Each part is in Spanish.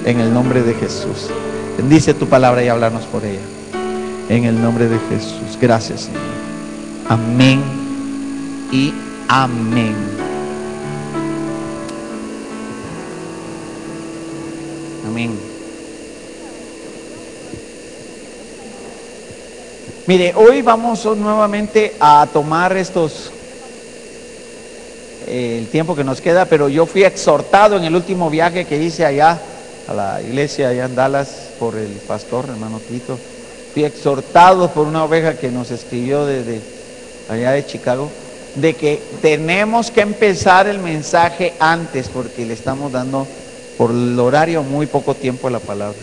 en el nombre de Jesús. Bendice tu palabra y háblanos por ella. En el nombre de Jesús. Gracias, Señor. Amén y amén. Amén. Mire, hoy vamos nuevamente a tomar el tiempo que nos queda, pero yo fui exhortado en el último viaje que hice allá a la iglesia allá en Dallas por el pastor, hermano Tito. Fui exhortado por una oveja que nos escribió desde allá de Chicago, de que tenemos que empezar el mensaje antes, porque le estamos dando por el horario muy poco tiempo a la palabra.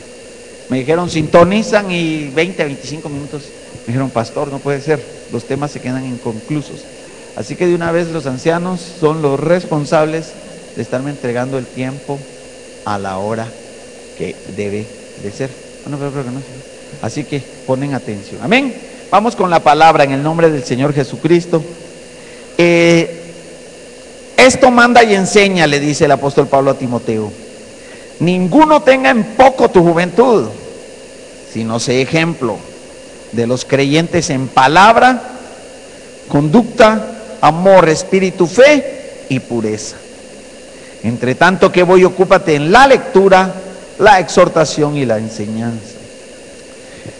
Me dijeron, sintonizan y 20, 25 minutos. Me dijeron, pastor, no puede ser, los temas se quedan inconclusos. Así que de una vez los ancianos son los responsables de estarme entregando el tiempo a la hora que debe de ser. Bueno, pero creo que no. Así que ponen atención. Amén. Vamos con la palabra en el nombre del Señor Jesucristo. Esto manda y enseña, le dice el apóstol Pablo a Timoteo. Ninguno tenga en poco tu juventud, sino sé ejemplo de los creyentes en palabra, conducta, amor, espíritu, fe y pureza. Entre tanto que voy, ocúpate en la lectura, la exhortación y la enseñanza.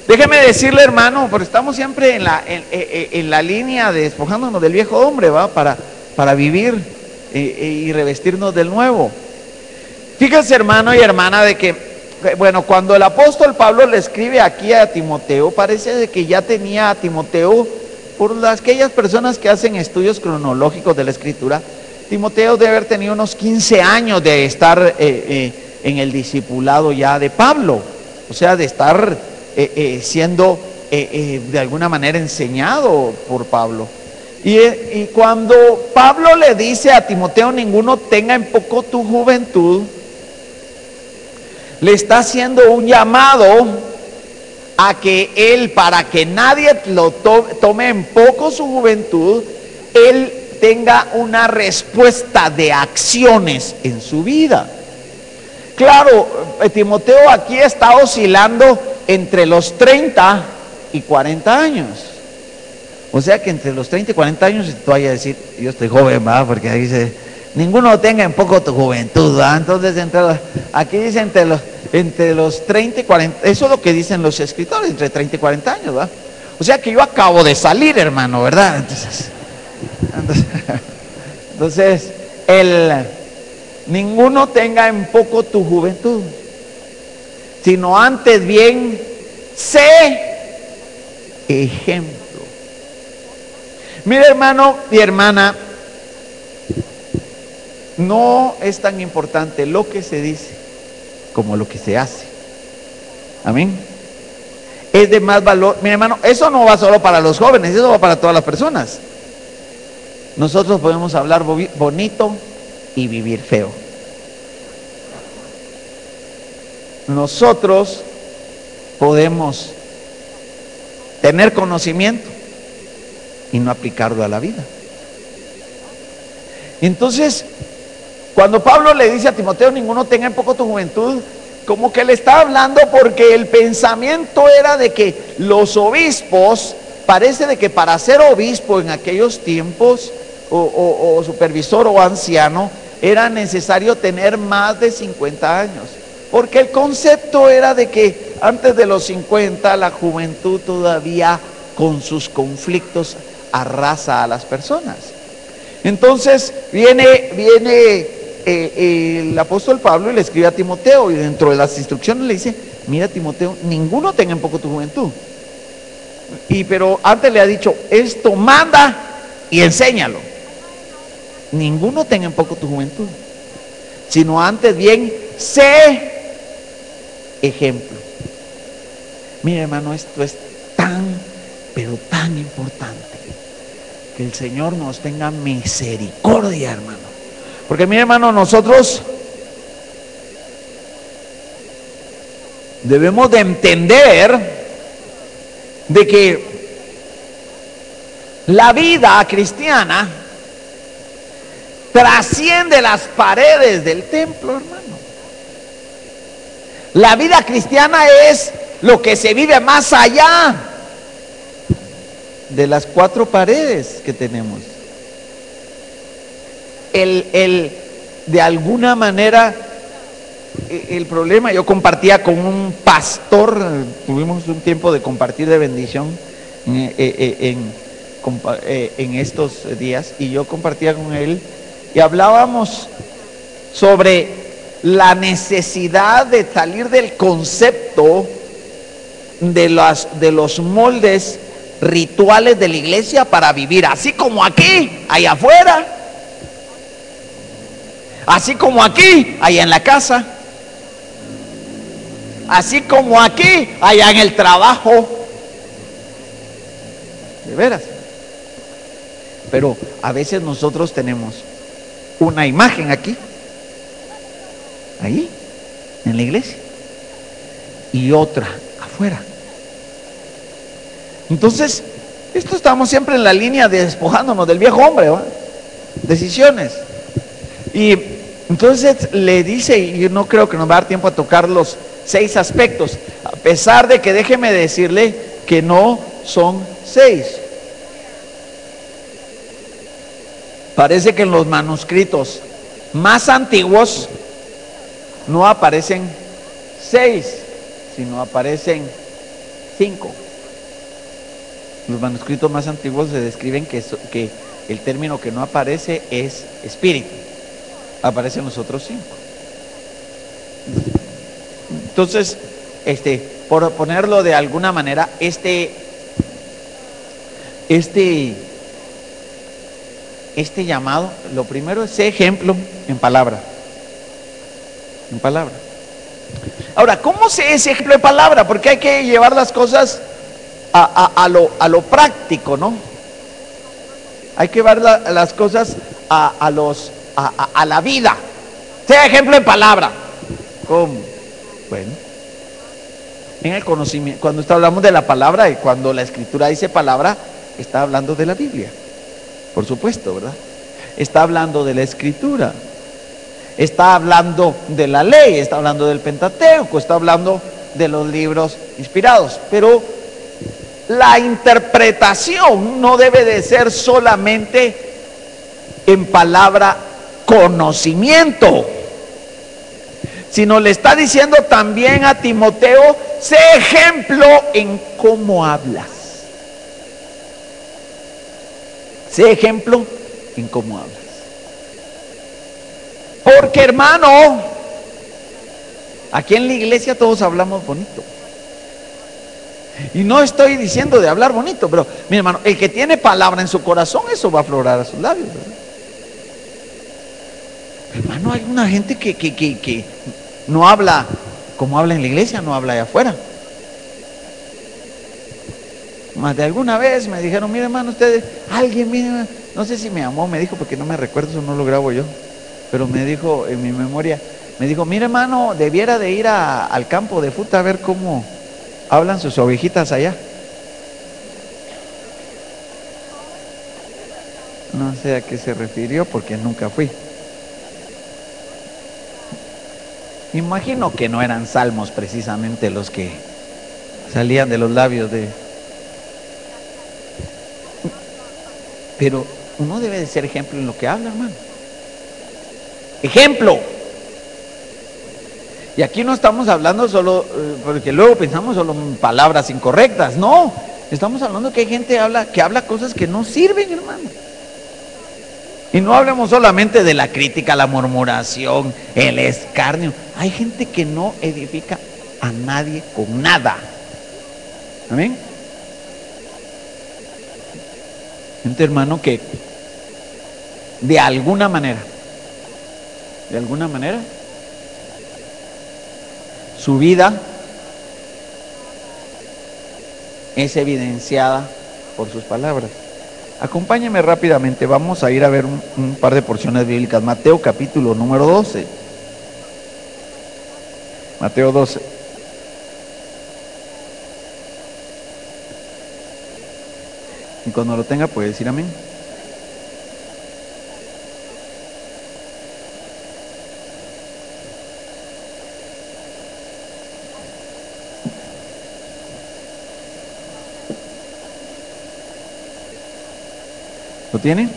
Déjeme decirle, hermano, porque estamos siempre en la línea de despojándonos del viejo hombre, ¿va? Para vivir y revestirnos del nuevo. Fíjense, hermano y hermana, de que, bueno, cuando el apóstol Pablo le escribe aquí a Timoteo, parece de que ya tenía a Timoteo, por aquellas personas que hacen estudios cronológicos de la Escritura, Timoteo debe haber tenido unos 15 años de estar en el discipulado ya de Pablo, o sea, de estar siendo de alguna manera enseñado por Pablo. Y cuando Pablo le dice a Timoteo, ninguno tenga en poco tu juventud, le está haciendo un llamado a que él, para que nadie lo tome en poco su juventud, él tenga una respuesta de acciones en su vida. Claro, Timoteo aquí está oscilando entre los 30 y 40 años. O sea que entre los 30 y 40 años, si tú vayas a decir, yo estoy joven, ¿verdad? Porque ahí dice, ninguno tenga en poco tu juventud, ¿verdad? Entonces, aquí dice entre los 30 y 40, eso es lo que dicen los escritores, entre 30 y 40 años, ¿verdad? O sea que yo acabo de salir, hermano, ¿verdad? Entonces ninguno tenga en poco tu juventud, sino antes bien sé ejemplo. Mira, hermano y hermana, no es tan importante lo que se dice como lo que se hace. Amén. Es de más valor. Mira, hermano, eso no va solo para los jóvenes, eso va para todas las personas. Nosotros podemos hablar bonito y vivir feo. Nosotros podemos tener conocimiento y no aplicarlo a la vida. Entonces, cuando Pablo le dice a Timoteo, ninguno tenga en poco tu juventud, como que le está hablando, porque el pensamiento era de que los obispos, parece de que para ser obispo en aquellos tiempos, o supervisor o anciano, era necesario tener más de 50 años, porque el concepto era de que antes de los 50 la juventud todavía con sus conflictos arrasa a las personas. Entonces viene el apóstol Pablo y le escribe a Timoteo, y dentro de las instrucciones le dice, mira, Timoteo, ninguno tenga en poco tu juventud. Pero antes le ha dicho, esto manda y enséñalo. Ninguno tenga en poco tu juventud, sino antes bien sé ejemplo. Mira, hermano, esto es tan, pero tan importante, que el Señor nos tenga misericordia, hermano. Porque mira, hermano, nosotros debemos de entender de que la vida cristiana trasciende las paredes del templo, hermano. La vida cristiana es lo que se vive más allá de las cuatro paredes que tenemos. De alguna manera, el problema, yo compartía con un pastor, tuvimos un tiempo de compartir de bendición en estos días, y yo compartía con él y hablábamos sobre la necesidad de salir del concepto de los moldes rituales de la iglesia para vivir, así como aquí, allá afuera, así como aquí, allá en la casa, así como aquí, allá en el trabajo. De veras. Pero a veces nosotros tenemos una imagen aquí, ahí, en la iglesia, y otra afuera. Entonces, esto estamos siempre en la línea de despojándonos del viejo hombre, ¿va? Decisiones. Y entonces le dice, y yo no creo que nos va a dar tiempo a tocar los 6 aspectos, a pesar de que déjeme decirle que no son 6. Parece que en los manuscritos más antiguos no aparecen 6, sino aparecen 5. Los manuscritos más antiguos se describen que el término que no aparece es espíritu. Aparecen los otros 5. Entonces, por ponerlo de alguna manera, este llamado, lo primero es ejemplo en palabra. En palabra. Ahora, ¿cómo se es ejemplo en palabra? Porque hay que llevar las cosas a lo práctico, ¿no? Hay que llevar las cosas a la vida. Sea ejemplo en palabra. ¿Cómo? Bueno, en el conocimiento, cuando hablamos de la palabra y cuando la escritura dice palabra, está hablando de la Biblia, por supuesto, ¿verdad? Está hablando de la escritura, está hablando de la ley, está hablando del Pentateuco, está hablando de los libros inspirados. Pero la interpretación no debe de ser solamente en palabra conocimiento, sino le está diciendo también a Timoteo: sé ejemplo en cómo hablas. Sé ejemplo en cómo hablas. Porque, hermano, aquí en la iglesia todos hablamos bonito. Y no estoy diciendo de hablar bonito, pero mi hermano, el que tiene palabra en su corazón, eso va a aflorar a sus labios, ¿verdad? Hermano, hay una gente que no habla como habla en la iglesia, no habla allá afuera. Más de alguna vez me dijeron: mire, hermano, ustedes, alguien, mire, no sé si me amó, me dijo, porque no me recuerdo, eso no lo grabo yo, pero me dijo en mi memoria, me dijo: mire, hermano, debiera de ir al campo de fruta a ver cómo hablan sus ovejitas allá. No sé a qué se refirió, porque nunca fui. Imagino que no eran salmos precisamente los que salían de los labios de... Pero uno debe de ser ejemplo en lo que habla, hermano. Ejemplo. Y aquí no estamos hablando solo, porque luego pensamos solo en palabras incorrectas. No, estamos hablando que hay gente que habla cosas que no sirven, hermano. Y no hablemos solamente de la crítica, la murmuración, el escarnio. Hay gente que no edifica a nadie con nada. ¿Amén? Gente, hermano, que de alguna manera, su vida es evidenciada por sus palabras. Acompáñenme rápidamente, vamos a ir a ver un par de porciones bíblicas. Mateo capítulo número 12. Mateo 12. Y cuando lo tenga puede decir amén. ¿Lo tiene?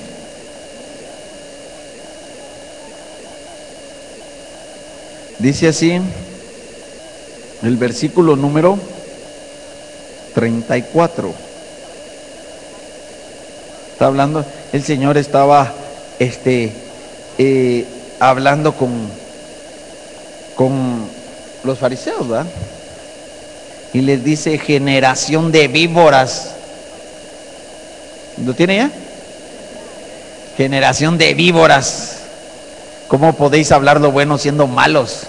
Dice así el versículo número 34. Está hablando, el Señor estaba hablando con los fariseos, ¿verdad? Y les dice: generación de víboras. ¿Lo tiene ya? Generación de víboras, ¿cómo podéis hablar lo bueno siendo malos?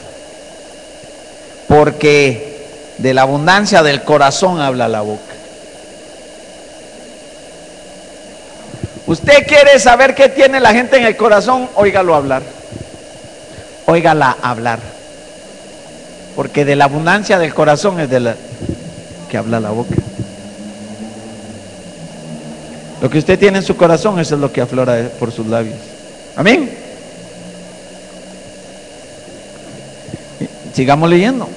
Porque de la abundancia del corazón habla la boca. ¿Usted quiere saber qué tiene la gente en el corazón? Óigalo hablar. Óigala hablar. Porque de la abundancia del corazón es de la que habla la boca. Lo que usted tiene en su corazón, eso es lo que aflora por sus labios. Amén. Sigamos leyendo.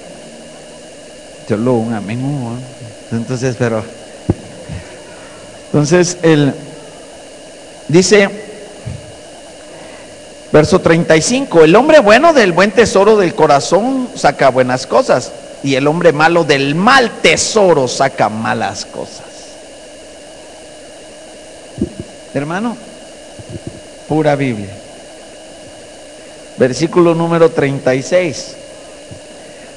Solo un amén. Entonces, él dice, verso 35: el hombre bueno del buen tesoro del corazón saca buenas cosas, y el hombre malo del mal tesoro saca malas cosas. Hermano, pura Biblia. Versículo número 36: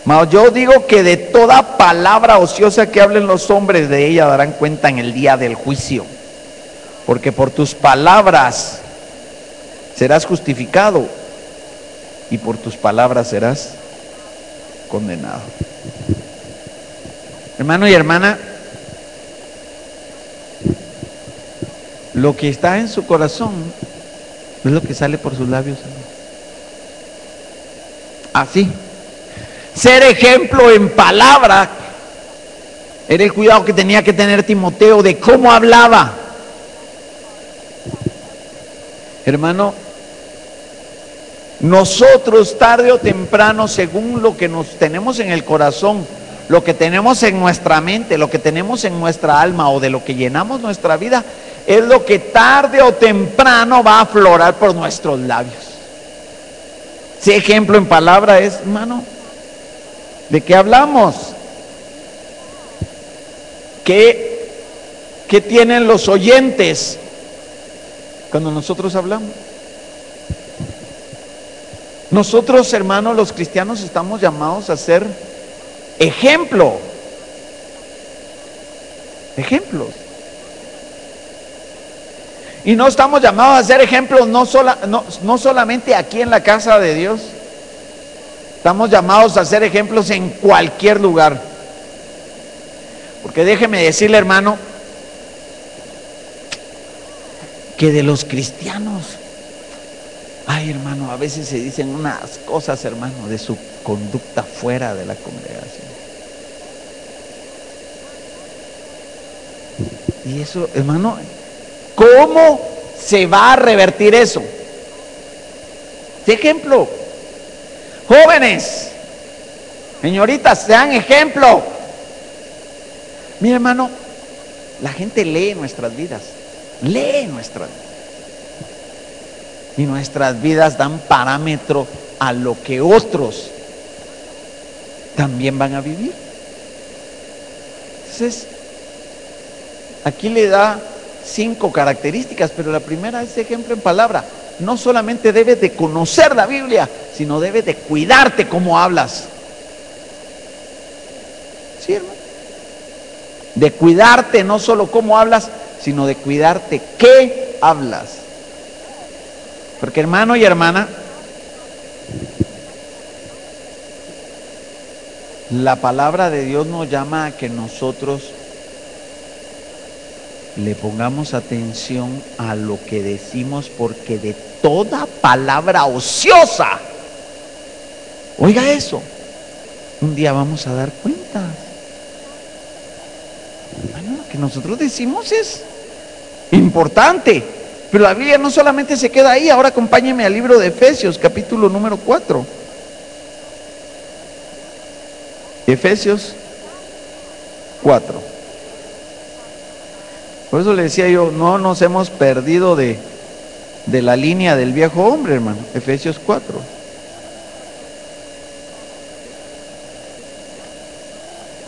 mas yo digo que de toda palabra ociosa que hablen los hombres, de ella darán cuenta en el día del juicio. Porque por tus palabras serás justificado, y por tus palabras serás condenado. Hermano y hermana, lo que está en su corazón es lo que sale por sus labios. Así. Ser ejemplo en palabra era el cuidado que tenía que tener Timoteo de cómo hablaba. Hermano, nosotros tarde o temprano, según lo que nos tenemos en el corazón, lo que tenemos en nuestra mente, lo que tenemos en nuestra alma, o de lo que llenamos nuestra vida, es lo que tarde o temprano va a aflorar por nuestros labios. Ese ejemplo en palabra es, hermano, ¿de qué hablamos? ¿Qué tienen los oyentes cuando nosotros hablamos? Nosotros, hermanos, los cristianos, estamos llamados a ser ejemplos. Y no estamos llamados a ser ejemplos no solamente aquí en la casa de Dios. Estamos llamados a ser ejemplos en cualquier lugar. Porque déjeme decirle, hermano, que de los cristianos, ay, hermano, a veces se dicen unas cosas, hermano, de su conducta fuera de la congregación. Y eso, hermano, ¿cómo se va a revertir eso? ¿Qué ejemplo? Jóvenes, señoritas, sean ejemplo. Mi hermano, la gente lee nuestras vidas. Y nuestras vidas dan parámetro a lo que otros también van a vivir. Entonces, aquí le da 5 características, pero la primera es ejemplo en palabra. No solamente debes de conocer la Biblia, sino debes de cuidarte cómo hablas. ¿Sí, hermano? De cuidarte no solo cómo hablas, sino de cuidarte qué hablas. Porque, hermano y hermana, la palabra de Dios nos llama a que nosotros le pongamos atención a lo que decimos, porque de toda palabra ociosa, oiga eso, un día vamos a dar cuenta. Bueno, lo que nosotros decimos es importante, pero la Biblia no solamente se queda ahí. Ahora acompáñeme al libro de Efesios, capítulo número 4. Efesios 4. Por eso le decía yo, no nos hemos perdido de la línea del viejo hombre, hermano. Efesios 4.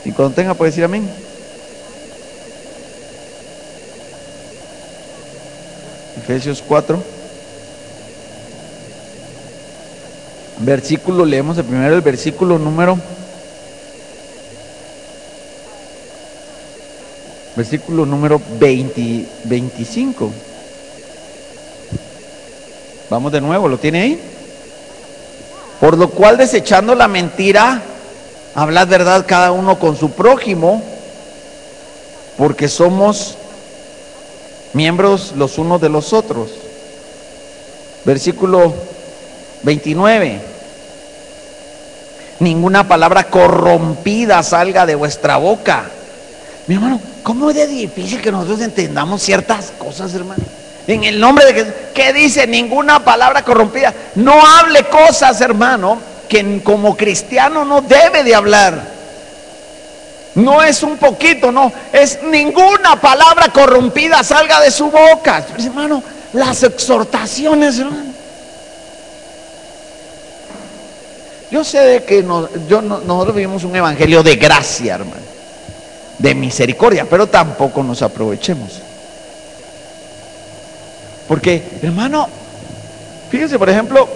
Y cuando tenga puede decir amén. Efesios 4. Versículo, leemos el primero, el versículo número 25. Vamos de nuevo, ¿lo tiene ahí? Por lo cual, desechando la mentira, hablad verdad cada uno con su prójimo, porque somos miembros los unos de los otros. Versículo 29. Ninguna palabra corrompida salga de vuestra boca. Mi hermano, ¿cómo es de difícil que nosotros entendamos ciertas cosas, hermano? En el nombre de Jesús, ¿qué dice? Ninguna palabra corrompida. No hable cosas, hermano, que como cristiano no debe de hablar. No es un poquito, no, es ninguna palabra corrompida salga de su boca. Pero, hermano, las exhortaciones, hermano. Yo sé de que nosotros vivimos un evangelio de gracia, hermano, de misericordia, pero tampoco nos aprovechemos. Porque, hermano, fíjese, por ejemplo,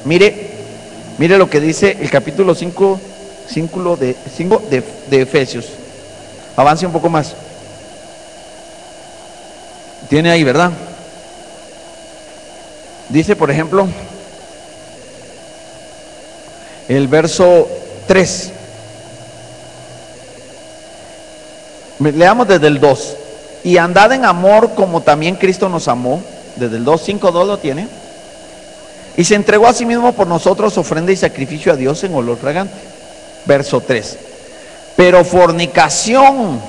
mire lo que dice el capítulo 5 de Efesios. Avance un poco más. Tiene ahí, ¿verdad? Dice, por ejemplo, el verso 3. Leamos desde el 2. Y andad en amor como también Cristo nos amó. Desde el 2:5-2 lo tiene. Y se entregó a sí mismo por nosotros, ofrenda y sacrificio a Dios en olor fragante. Verso 3. Pero fornicación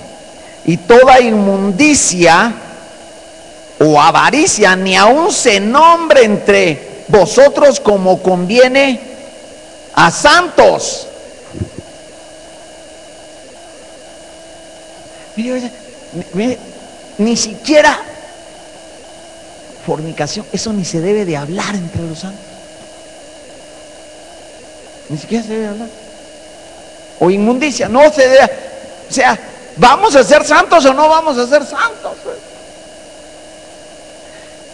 y toda inmundicia o avaricia ni aun se nombre entre vosotros como conviene a santos. Mire, ni siquiera fornicación, eso ni se debe de hablar entre los santos. Ni siquiera se debe hablar. O inmundicia, no se debe. O sea, ¿vamos a ser santos o no vamos a ser santos?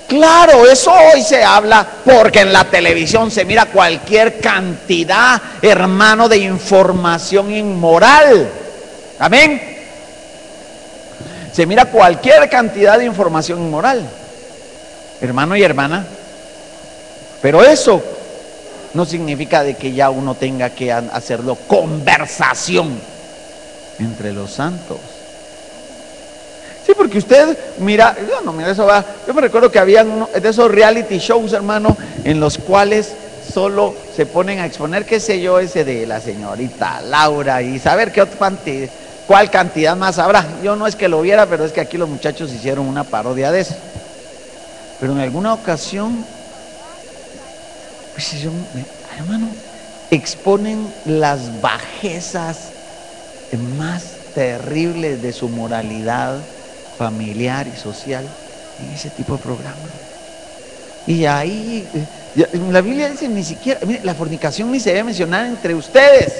Claro, eso hoy se habla porque en la televisión se mira cualquier cantidad, hermano, de información inmoral. Amén. Se mira cualquier cantidad de información inmoral, hermano y hermana. Pero eso no significa de que ya uno tenga que hacerlo conversación entre los santos. Sí, porque usted mira, eso va. Yo me recuerdo que había de esos reality shows, hermano, en los cuales solo se ponen a exponer, qué sé yo, ese de la señorita Laura y saber cuál cantidad más habrá. Yo no es que lo viera, pero es que aquí los muchachos hicieron una parodia de eso. Pero en alguna ocasión, pues hermano, exponen las bajezas más terribles de su moralidad familiar y social en ese tipo de programa. Y ahí, la Biblia dice ni siquiera, mire, la fornicación ni se debe mencionar entre ustedes.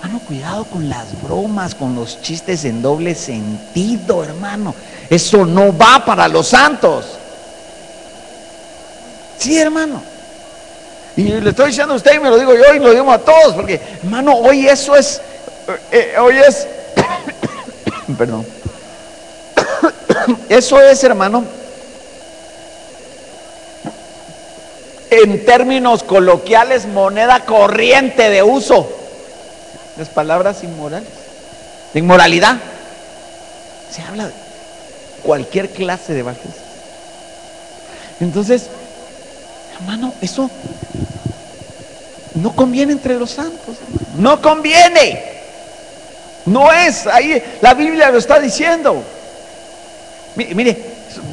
Hermano, cuidado con las bromas, con los chistes en doble sentido, hermano. Eso no va para los santos. Sí, hermano. Y le estoy diciendo a usted y me lo digo yo y lo digo a todos, porque, hermano, hoy eso es, perdón. Eso es, hermano, en términos coloquiales, moneda corriente de uso. Las palabras inmorales, de inmoralidad. Se habla de cualquier clase de bajeza. Entonces, hermano, eso no conviene entre los santos, hermano. No conviene. No es, ahí la Biblia lo está diciendo. Mire,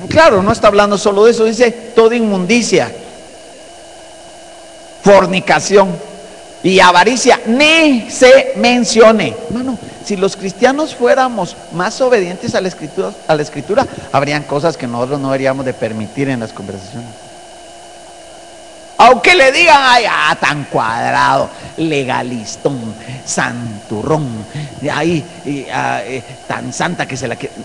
claro, no está hablando solo de eso, dice toda inmundicia, fornicación y avaricia, ni se mencione. Hermano, si los cristianos fuéramos más obedientes a la escritura, habrían cosas que nosotros no deberíamos de permitir en las conversaciones. Aunque le digan, ay, tan cuadrado, legalistón, santurrón, tan santa que se la quiere.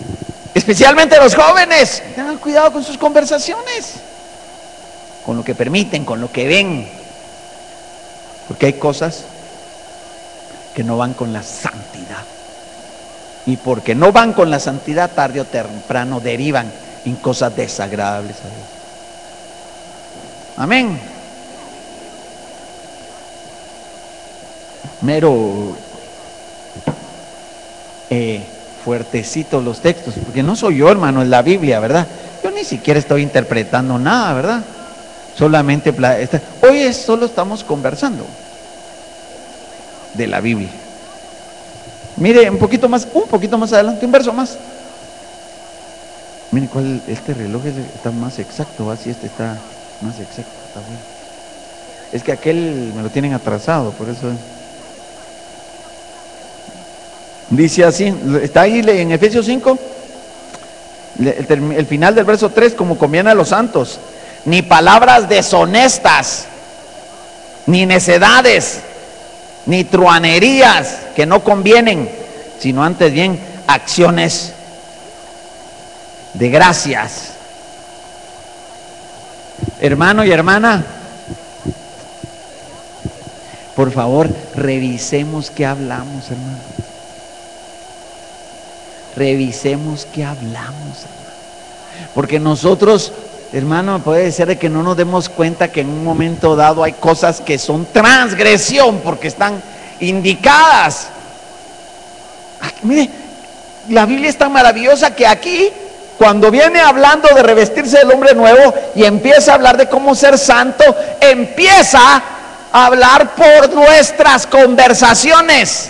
Especialmente los jóvenes, tengan cuidado con sus conversaciones, con lo que permiten, con lo que ven, porque hay cosas que no van con la santidad, y porque no van con la santidad, tarde o temprano derivan en cosas desagradables a Dios. Amén. Mero fuertecitos los textos, porque no soy yo, hermano, es la Biblia, ¿verdad? Yo ni siquiera estoy interpretando nada, ¿verdad? Solamente hoy solo estamos conversando de la Biblia. Mire, un poquito más adelante, un verso más. Mire, este reloj está más exacto, así está más exacto, está bien. Es que aquel me lo tienen atrasado, por eso. Dice así, está ahí en Efesios 5, el final del verso 3, como conviene a los santos, ni palabras deshonestas, ni necedades, ni truanerías que no convienen, sino antes bien acciones de gracias. Hermano y hermana, por favor, revisemos qué hablamos, hermano. Revisemos qué hablamos, hermano. Porque nosotros, hermano, puede ser de que no nos demos cuenta que en un momento dado hay cosas que son transgresión porque están indicadas. Mire, la Biblia es tan maravillosa que aquí, cuando viene hablando de revestirse del hombre nuevo y empieza a hablar de cómo ser santo, empieza a hablar por nuestras conversaciones.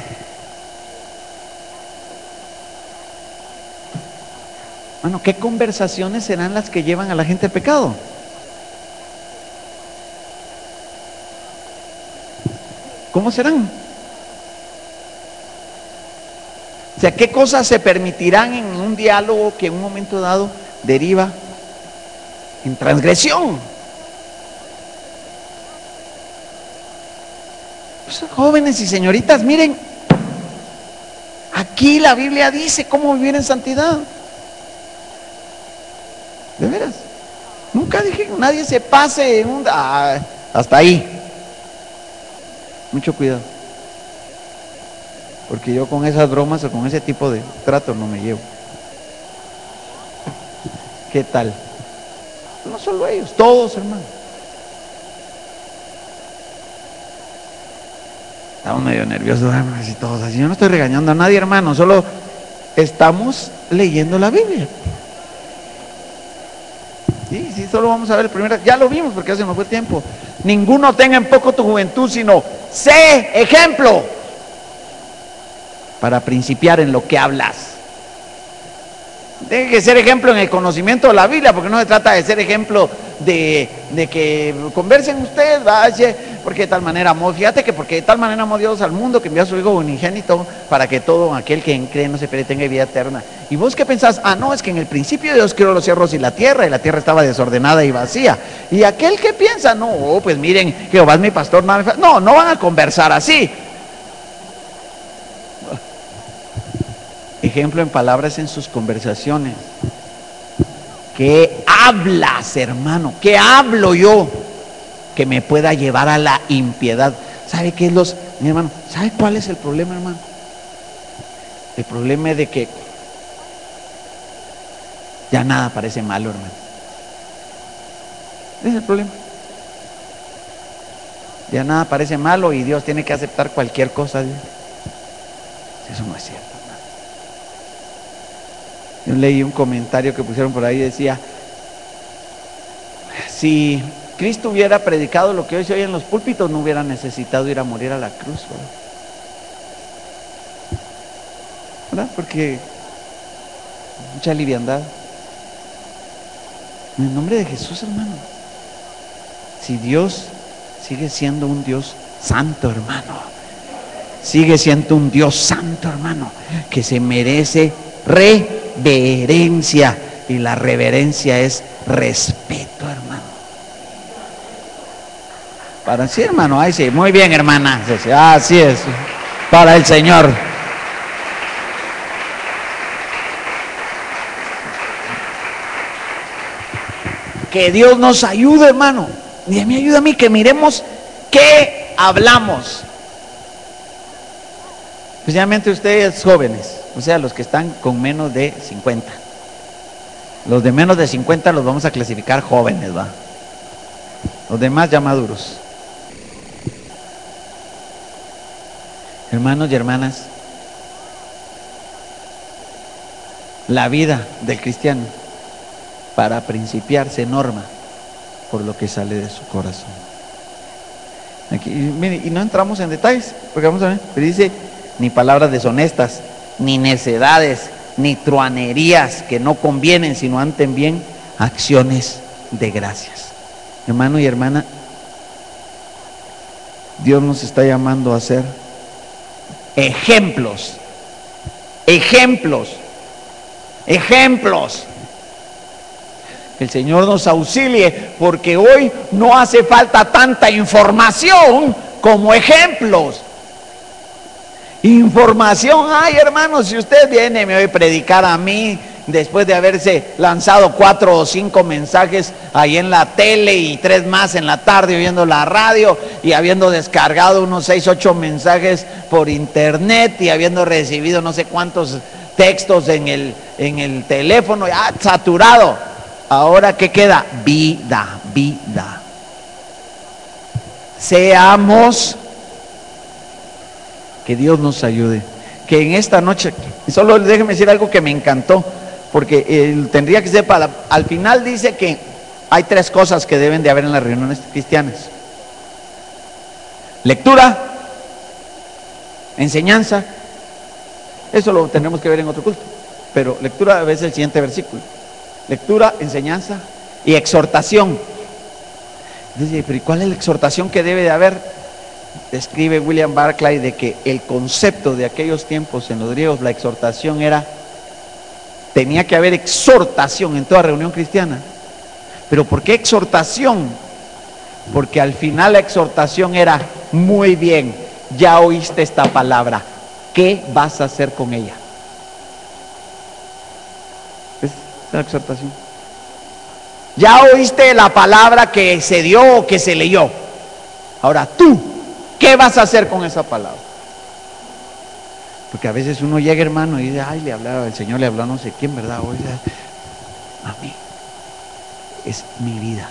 Bueno, ¿qué conversaciones serán las que llevan a la gente al pecado? ¿Cómo serán? O sea, ¿qué cosas se permitirán en un diálogo que en un momento dado deriva en transgresión? Pues, jóvenes y señoritas, miren, aquí la Biblia dice cómo vivir en santidad. De veras, nunca dije que nadie se pase hasta ahí. Mucho cuidado, porque yo con esas bromas o con ese tipo de trato no me llevo. ¿Qué tal? No solo ellos, todos, hermano. Estamos medio nerviosos, y todos así. Yo no estoy regañando a nadie, hermano, solo estamos leyendo la Biblia. Sí, solo vamos a ver el primero. Ya lo vimos porque hace no fue tiempo. Ninguno tenga en poco tu juventud, sino sé ejemplo para principiar en lo que hablas. Tiene que ser ejemplo en el conocimiento de la Biblia, porque no se trata de ser ejemplo de que conversen ustedes, vaya, porque de tal manera amó, fíjate que porque de tal manera amó Dios al mundo que envió a su Hijo unigénito para que todo aquel que cree no se pierda, tenga vida eterna. ¿Y vos qué pensás? No, es que en el principio Dios creó los cielos y la tierra estaba desordenada y vacía. Y aquel que piensa, no, pues miren, Jehová es mi pastor, no van a conversar así. Ejemplo en palabras en sus conversaciones. ¿Qué hablas, hermano? ¿Qué hablo yo que me pueda llevar a la impiedad? ¿Sabe qué es mi hermano? ¿Sabe cuál es el problema, hermano? El problema es de que ya nada parece malo, hermano. Ese es el problema. Ya nada parece malo y Dios tiene que aceptar cualquier cosa. Eso no es cierto. Yo leí un comentario que pusieron por ahí, decía, si Cristo hubiera predicado lo que hoy se oye en los púlpitos, no hubiera necesitado ir a morir a la cruz, ¿verdad? Porque mucha liviandad. En el nombre de Jesús, hermano. Si Dios sigue siendo un Dios santo, hermano. sigue siendo un Dios santo, hermano, que se merece reverencia. Y la reverencia es respeto, hermano. Para sí, hermano, ahí sí, muy bien, hermana. Así es, para el Señor. Que Dios nos ayude, hermano. Y a mí ayuda a mí que miremos qué hablamos. Especialmente ustedes jóvenes, o sea, los que están con menos de 50. Los de menos de 50 los vamos a clasificar jóvenes, ¿va? Los demás ya maduros. Hermanos y hermanas, la vida del cristiano, para principiar, se norma por lo que sale de su corazón. Aquí, mire, y no entramos en detalles, porque vamos a ver, pero dice, ni palabras deshonestas, ni necedades, ni truanerías que no convienen, sino antes bien acciones de gracias. Hermano y hermana, Dios nos está llamando a ser ejemplos, ejemplos, ejemplos. Que el Señor nos auxilie, porque hoy no hace falta tanta información como ejemplos. Información, ay hermanos, si usted viene me oye predicar a mí después de haberse lanzado 4 o 5 mensajes ahí en la tele y 3 más en la tarde oyendo la radio y habiendo descargado unos 6, 8 mensajes por internet y habiendo recibido no sé cuántos textos en el teléfono, ya saturado. Ahora ¿qué queda? Vida, vida. Seamos, que Dios nos ayude, que en esta noche, solo déjeme decir algo que me encantó, porque tendría que ser al final dice que hay 3 cosas que deben de haber en las reuniones cristianas: lectura, enseñanza, eso lo tenemos que ver en otro culto, pero lectura a veces el siguiente versículo: lectura, enseñanza y exhortación. Dice, pero ¿y cuál es la exhortación que debe de haber? Describe William Barclay de que el concepto de aquellos tiempos en los griegos, la exhortación tenía que haber exhortación en toda reunión cristiana. ¿Pero por qué exhortación? Porque al final la exhortación era: muy bien, ya oíste esta palabra, ¿qué vas a hacer con ella? Es la exhortación. Ya oíste la palabra que se dio o que se leyó. Ahora tú, ¿qué vas a hacer con esa palabra? Porque a veces uno llega, hermano, y dice, ay, el Señor le habló a no sé quién, ¿verdad? Hoy a mí. Es mi vida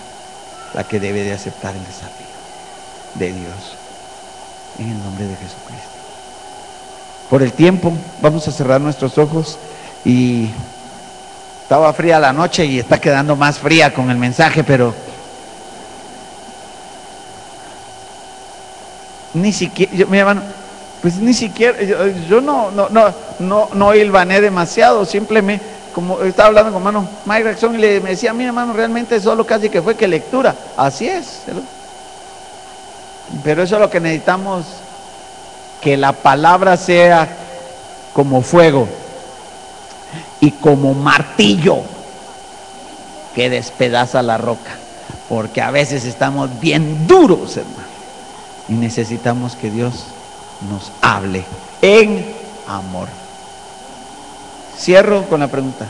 la que debe de aceptar el desafío de Dios. En el nombre de Jesucristo. Por el tiempo, vamos a cerrar nuestros ojos. Y estaba fría la noche y está quedando más fría con el mensaje, pero ni siquiera, mi hermano, pues ni siquiera, yo no hilvané demasiado, simplemente, como estaba hablando con hermano Mike Jackson y me decía, mi hermano, realmente solo casi que fue que lectura, así es, pero eso es lo que necesitamos, que la palabra sea como fuego y como martillo que despedaza la roca, porque a veces estamos bien duros, hermano. Y necesitamos que Dios nos hable en amor. Cierro con la pregunta: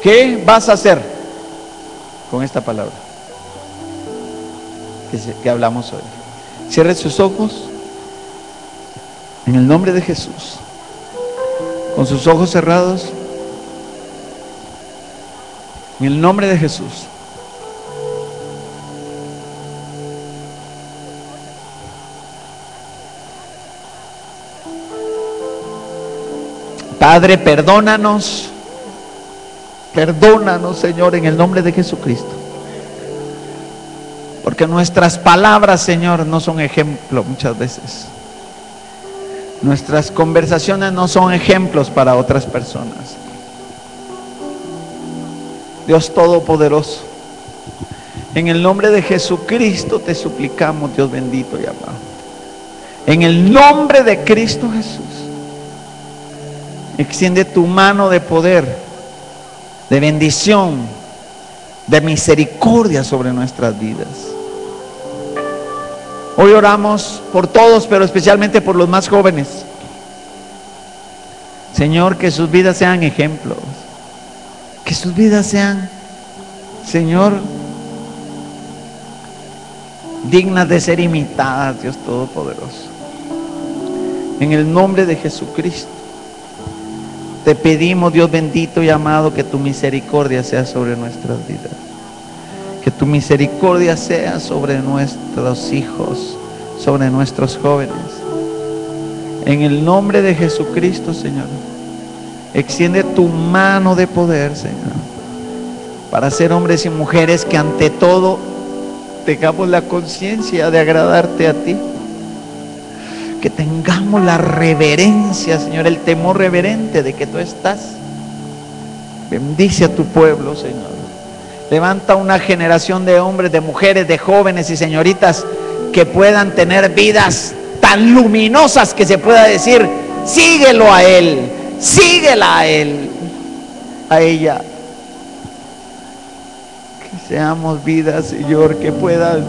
¿qué vas a hacer con esta palabra que hablamos hoy? Cierre sus ojos en el nombre de Jesús, con sus ojos cerrados, en el nombre de Jesús. Padre, perdónanos, Señor, en el nombre de Jesucristo, porque nuestras palabras, Señor, no son ejemplo muchas veces. Nuestras conversaciones no son ejemplos para otras personas. Dios Todopoderoso, en el nombre de Jesucristo te suplicamos, Dios bendito y amado, En el nombre de Cristo Jesús, extiende tu mano de poder, de bendición, de misericordia sobre nuestras vidas. Hoy oramos por todos, pero especialmente por los más jóvenes. Señor, que sus vidas sean ejemplos, que sus vidas sean, Señor, dignas de ser imitadas, Dios Todopoderoso. En el nombre de Jesucristo, te pedimos, Dios bendito y amado, que tu misericordia sea sobre nuestras vidas. Que tu misericordia sea sobre nuestros hijos, sobre nuestros jóvenes. En el nombre de Jesucristo, Señor, extiende tu mano de poder, Señor, para ser hombres y mujeres que ante todo tengamos la conciencia de agradarte a ti. Que tengamos la reverencia, Señor, el temor reverente de que tú estás. Bendice a tu pueblo, Señor. Levanta una generación de hombres, de mujeres, de jóvenes y señoritas que puedan tener vidas tan luminosas que se pueda decir: síguelo a él, síguela a él, a ella. Que seamos vidas, Señor, que puedan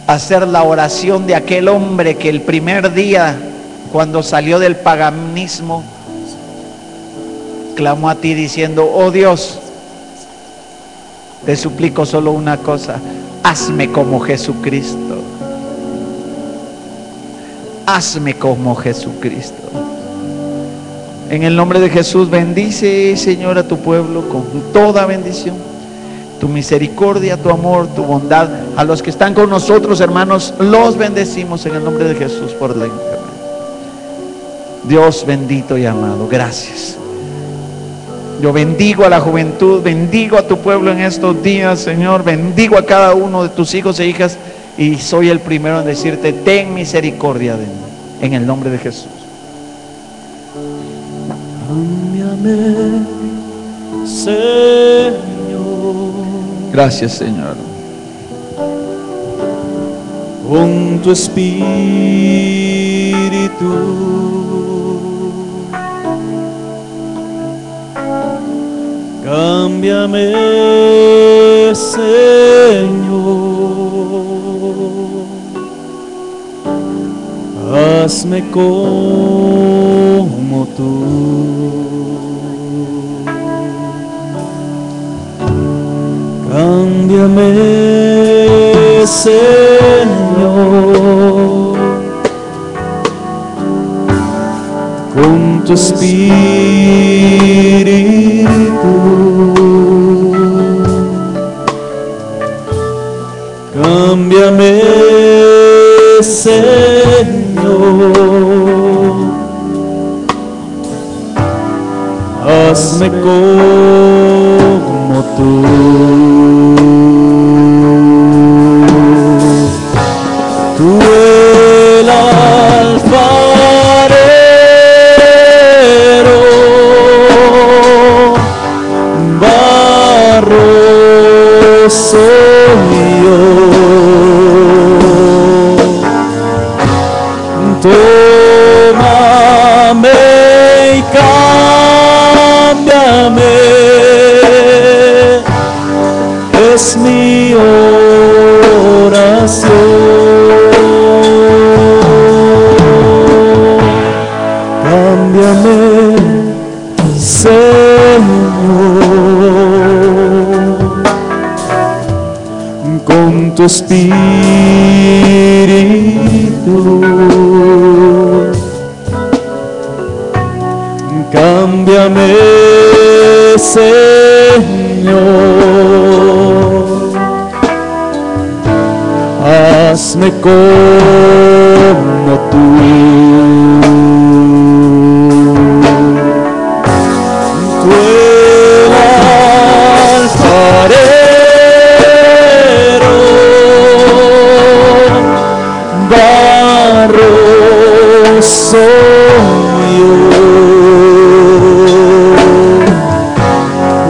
hacer la oración de aquel hombre que el primer día, cuando salió del paganismo, clamó a ti diciendo: oh Dios, te suplico solo una cosa, hazme como Jesucristo. Hazme como Jesucristo. En el nombre de Jesús, bendice, Señor, a tu pueblo con toda bendición, tu misericordia, tu amor, tu bondad. A los que están con nosotros, hermanos, los bendecimos en el nombre de Jesús por la internet. Dios bendito y amado, gracias. Yo bendigo a la juventud, bendigo a tu pueblo en estos días, Señor. Bendigo a cada uno de tus hijos e hijas, y soy el primero en decirte: ten misericordia de mí, en el nombre de Jesús. Cámbiame, Señor. Gracias, Señor. Con tu espíritu. Cámbiame, Señor. Hazme como tú. Cámbiame, Señor, con tu espíritu. Cámbiame, Señor, hazme como tú. Tú el alfarero, barro soy yo. Tómame y cámbiame, es mi oración. Cámbiame, Señor, con tu espíritu. Cámbiame, Señor, hazme como